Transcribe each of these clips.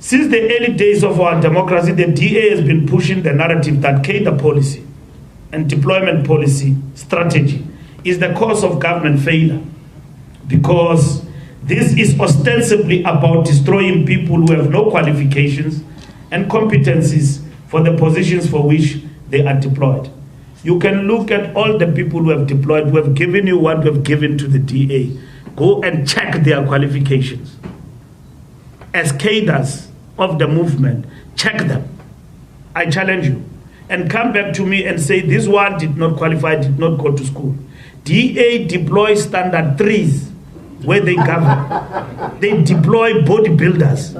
Since the early days of our democracy, the DA has been pushing the narrative that cadre policy and deployment policy strategy is the cause of government failure, because this is ostensibly about destroying people who have no qualifications and competencies for the positions for which they are deployed. You can look at all the people who have deployed, who have given you what we have given to the DA. Go and check their qualifications. As cadres of the movement, check them. I challenge you. And come back to me and say, this one did not qualify, did not go to school. DA deploys standard 3s where they govern. They deploy bodybuilders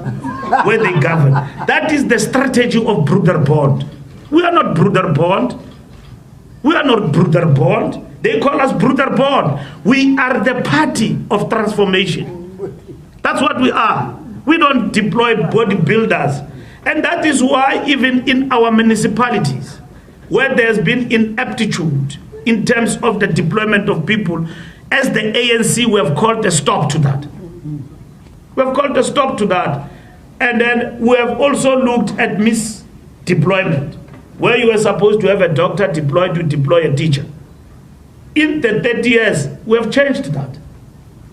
where they govern. That is the strategy of Broederbond. We are not Broederbond. We are not Broederbond. They call us Broederbond. We are the party of transformation. That's what we are. We don't deploy bodybuilders. And that is why even in our municipalities, where there's been ineptitude in terms of the deployment of people, as the ANC, we have called a stop to that. We have called a stop to that. And then we have also looked at misdeployment, where you were supposed to have a doctor deployed to deploy a teacher. In the 30 years, we have changed that.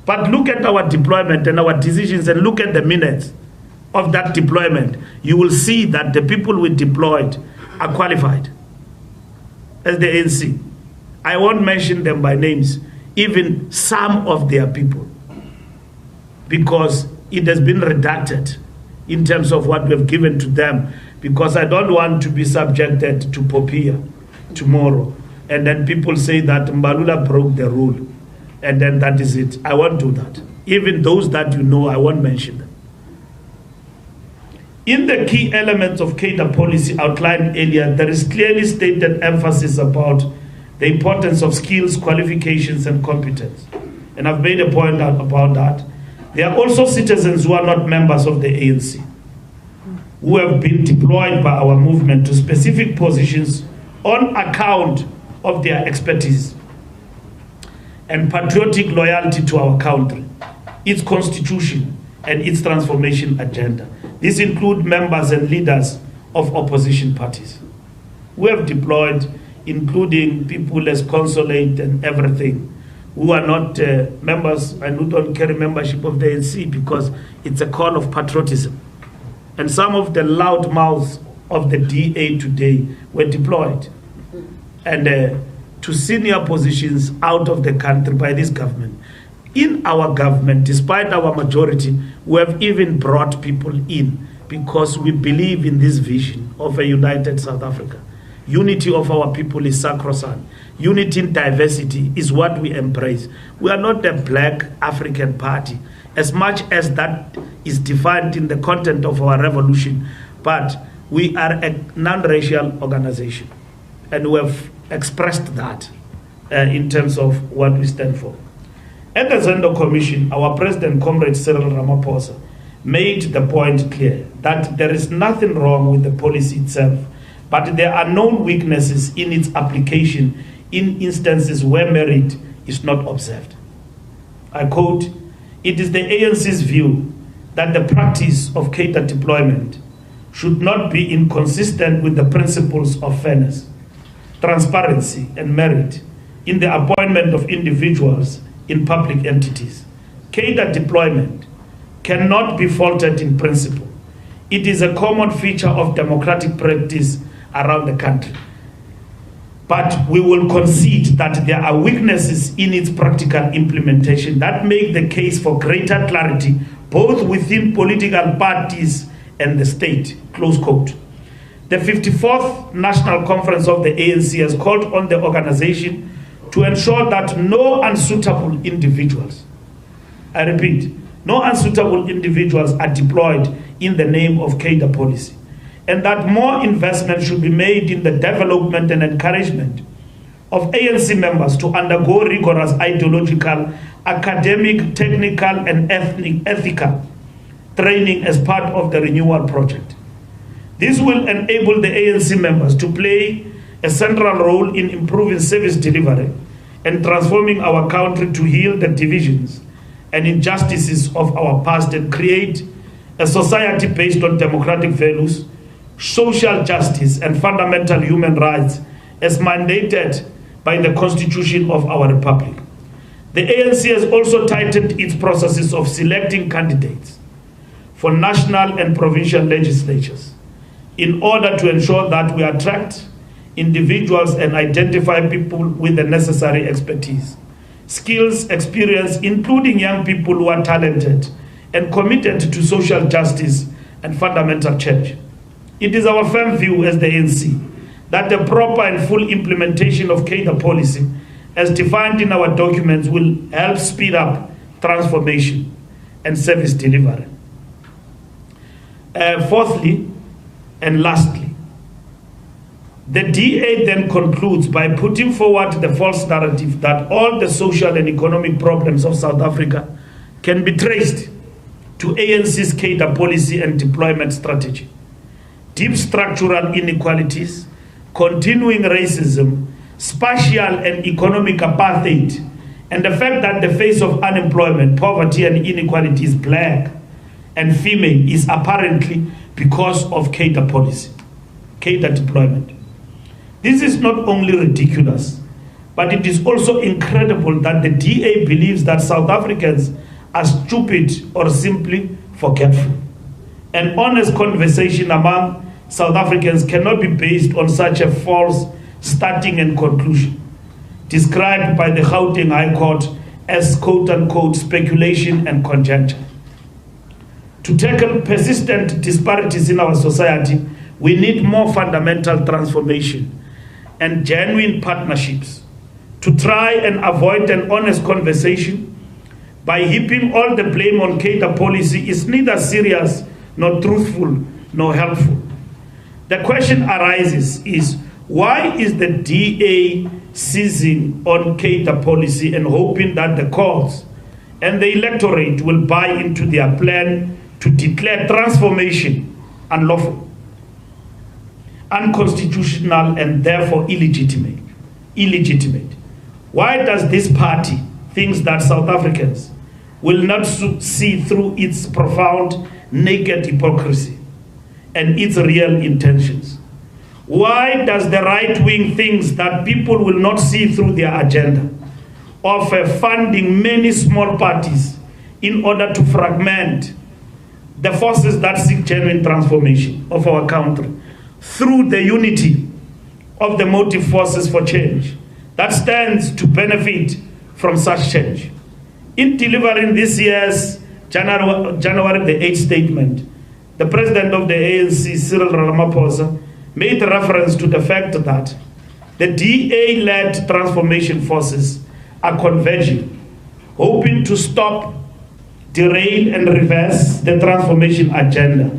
But look at our deployment and our decisions and look at the minutes of that deployment. You will see that the people we deployed are qualified as the ANC. I won't mention them by names, even some of their people, because it has been redacted in terms of what we have given to them, because I don't want to be subjected to Popia tomorrow. And then people say that Mbalula broke the rule, and then that is it. I won't do that. Even those that you know, I won't mention them. In the key elements of cadre policy outlined earlier, there is clearly stated emphasis about the importance of skills, qualifications, and competence. And I've made a point out about that. There are also citizens who are not members of the ANC, who have been deployed by our movement to specific positions on account of their expertise and patriotic loyalty to our country, its constitution, and its transformation agenda. These include members and leaders of opposition parties. We have deployed, including people as consulate and everything, who are not members and who don't carry membership of the ANC, because it's a call of patriotism. And some of the loud mouths of the DA today were deployed and to senior positions out of the country by this government. In our government, despite our majority, we have even brought people in because we believe in this vision of a united South Africa. Unity of our people is sacrosanct. Unity in diversity is what we embrace. We are not a black African party, as much as that is defined in the content of our revolution, but we are a non-racial organization, and we have expressed that in terms of what we stand for. At the Zondo Commission, our President, Comrade Cyril Ramaphosa, made the point clear that there is nothing wrong with the policy itself, but there are known weaknesses in its application in instances where merit is not observed. I quote, "It is the ANC's view that the practice of cadre deployment should not be inconsistent with the principles of fairness, transparency, and merit in the appointment of individuals in public entities. Cadre deployment cannot be faulted in principle. It is a common feature of democratic practice around the country. But we will concede that there are weaknesses in its practical implementation that make the case for greater clarity both within political parties and the state," close quote. The 54th National Conference of the ANC has called on the organization to ensure that no unsuitable individuals, I repeat, no unsuitable individuals are deployed in the name of cadre policy, and that more investment should be made in the development and encouragement of ANC members to undergo rigorous ideological, academic, technical, and ethical training as part of the renewal project. This will enable the ANC members to play a central role in improving service delivery and transforming our country to heal the divisions and injustices of our past and create a society based on democratic values, social justice, and fundamental human rights as mandated by the Constitution of our Republic. The ANC has also tightened its processes of selecting candidates for national and provincial legislatures in order to ensure that we attract individuals and identify people with the necessary expertise, skills, experience, including young people who are talented and committed to social justice and fundamental change. It is our firm view as the ANC that the proper and full implementation of cadre policy as defined in our documents will help speed up transformation and service delivery. Fourthly and lastly, the DA then concludes by putting forward the false narrative that all the social and economic problems of South Africa can be traced to ANC's cadre policy and deployment strategy. Deep structural inequalities, continuing racism, spatial and economic apartheid, and the fact that the face of unemployment, poverty, and inequality is black and female is apparently because of cadre policy, cadre deployment. This is not only ridiculous, but it is also incredible that the DA believes that South Africans are stupid or simply forgetful. An honest conversation among South Africans cannot be based on such a false starting and conclusion, described by the Gauteng High Court as quote-unquote speculation and conjecture. To tackle persistent disparities in our society, we need more fundamental transformation and genuine partnerships. To try and avoid an honest conversation by heaping all the blame on cadre policy is neither serious nor truthful nor helpful. The question arises is, why is the DA seizing on cadre policy and hoping that the courts and the electorate will buy into their plan to declare transformation unlawful, unconstitutional, and therefore illegitimate? Why does this party think that South Africans will not see through its profound, naked hypocrisy and its real intentions? Why does the right wing think that people will not see through their agenda of funding many small parties in order to fragment the forces that seek genuine transformation of our country through the unity of the motive forces for change that stands to benefit from such change? In delivering this year's January the 8th statement, the president of the ANC, Cyril Ramaphosa, made reference to the fact that the DA-led transformation forces are converging, hoping to stop, derail, and reverse the transformation agenda.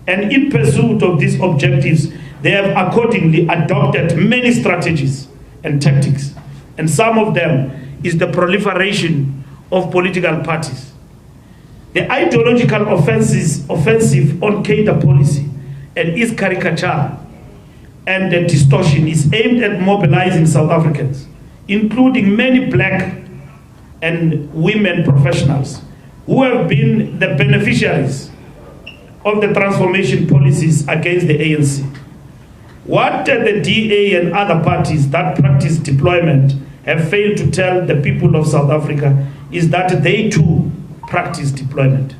And in pursuit of these objectives, they have accordingly adopted many strategies and tactics. And some of them is the proliferation of political parties. The ideological offensive on cadre policy and its caricature and the distortion is aimed at mobilizing South Africans, including many black and women professionals who have been the beneficiaries of the transformation policies against the ANC. What the DA and other parties that practice deployment have failed to tell the people of South Africa is that they too practice deployment.